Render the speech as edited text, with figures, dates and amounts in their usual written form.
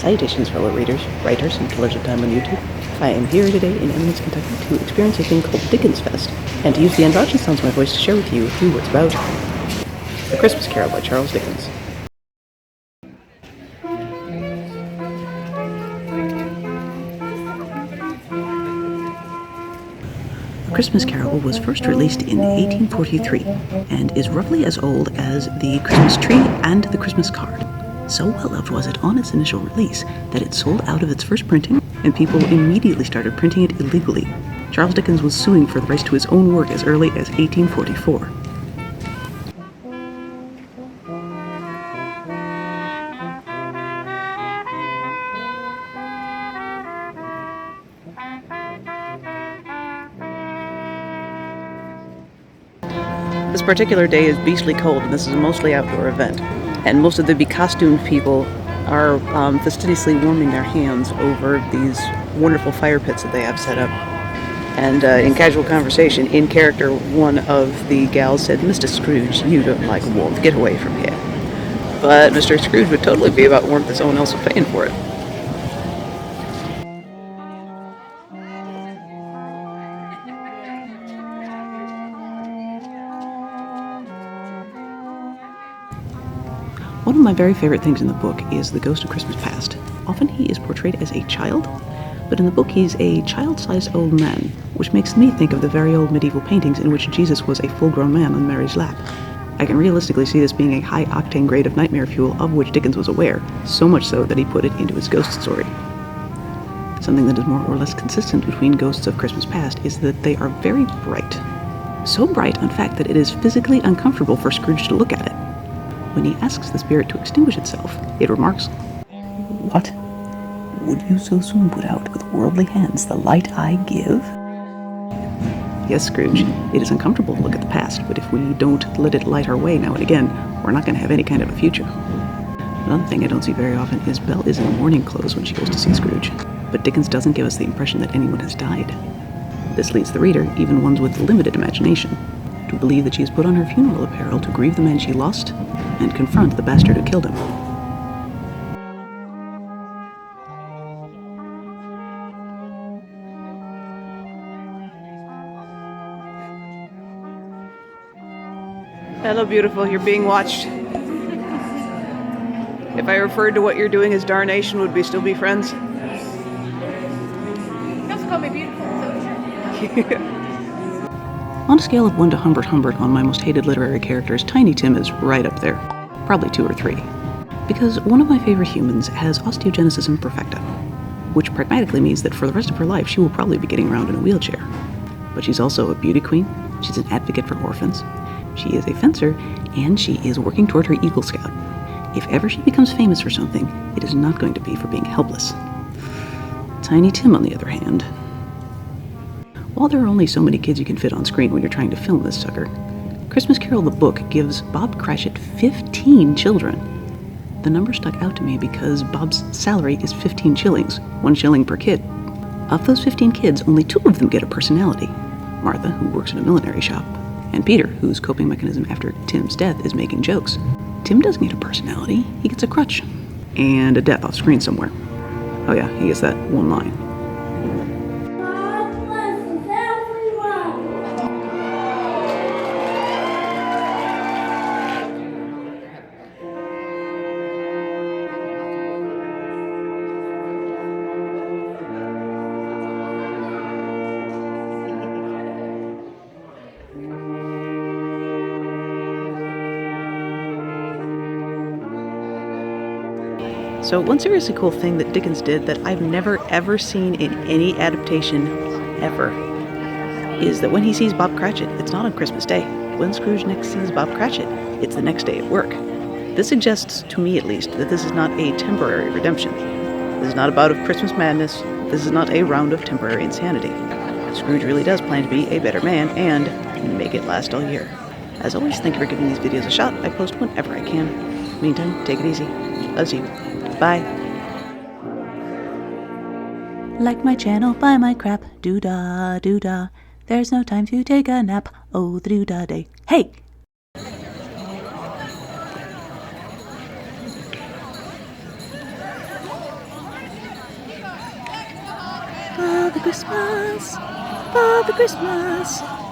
Salutations, fellow readers, writers, and killers of time on YouTube. I am here today in Eminence, Kentucky to experience a thing called Dickens Fest, and to use the androgynous sounds of my voice to share with you a few words about A Christmas Carol by Charles Dickens. A Christmas Carol was first released in 1843 and is roughly as old as the Christmas tree and the Christmas card. So well loved was it on its initial release that it sold out of its first printing, and people immediately started printing it illegally. Charles Dickens was suing for the rights to his own work as early as 1844. This particular day is beastly cold, and this is a mostly outdoor event. And most of the be-costumed people are fastidiously warming their hands over these wonderful fire pits that they have set up. And in casual conversation, in character, one of the gals said, "Mr. Scrooge, you don't like warmth, get away from here." But Mr. Scrooge would totally be about warmth if someone else was paying for it. One of my very favorite things in the book is the Ghost of Christmas Past. Often he is portrayed as a child, but in the book he's a child-sized old man, which makes me think of the very old medieval paintings in which Jesus was a full-grown man on Mary's lap. I can realistically see this being a high-octane grade of nightmare fuel of which Dickens was aware, so much so that he put it into his ghost story. Something that is more or less consistent between Ghosts of Christmas Past is that they are very bright. So bright, in fact, that it is physically uncomfortable for Scrooge to look at it. When he asks the spirit to extinguish itself, it remarks, "What? Would you so soon put out with worldly hands the light I give?" Yes, Scrooge, it is uncomfortable to look at the past, but if we don't let it light our way now and again, we're not going to have any kind of a future. Another thing I don't see very often is Belle is in mourning clothes when she goes to see Scrooge, but Dickens doesn't give us the impression that anyone has died. This leads the reader, even ones with limited imagination, to believe that she has put on her funeral apparel to grieve the man she lost and confront the bastard who killed him. Hello, beautiful. You're being watched. If I referred to what you're doing as darnation, would we still be friends? You also call me beautiful. On a scale of 1 to Humbert on my most hated literary characters, Tiny Tim is right up there. Probably 2 or 3. Because one of my favorite humans has osteogenesis imperfecta, which pragmatically means that for the rest of her life she will probably be getting around in a wheelchair. But she's also a beauty queen, she's an advocate for orphans, she is a fencer, and she is working toward her Eagle Scout. If ever she becomes famous for something, it is not going to be for being helpless. Tiny Tim, on the other hand, while there are only so many kids you can fit on screen when you're trying to film this sucker, Christmas Carol the book gives Bob Cratchit 15 children. The number stuck out to me because Bob's salary is 15 shillings, 1 shilling per kid. Of those 15 kids, only 2 of them get a personality. Martha, who works in a millinery shop, and Peter, whose coping mechanism after Tim's death is making jokes. Tim doesn't get a personality, he gets a crutch. And a death off screen somewhere. Oh yeah, he gets that one line. So one seriously cool thing that Dickens did that I've never ever seen in any adaptation ever is that when he sees Bob Cratchit, it's not on Christmas Day. When Scrooge next sees Bob Cratchit, it's the next day at work. This suggests, to me at least, that this is not a temporary redemption. This is not a bout of Christmas madness. This is not a round of temporary insanity. Scrooge really does plan to be a better man and make it last all year. As always, thank you for giving these videos a shot. I post whenever I can. Meantime, take it easy. Loves you. Bye. Like my channel, buy my crap. Doo-dah, doo-dah. There's no time to take a nap. Oh, the doo-dah day. Hey! Father Christmas, Father Christmas.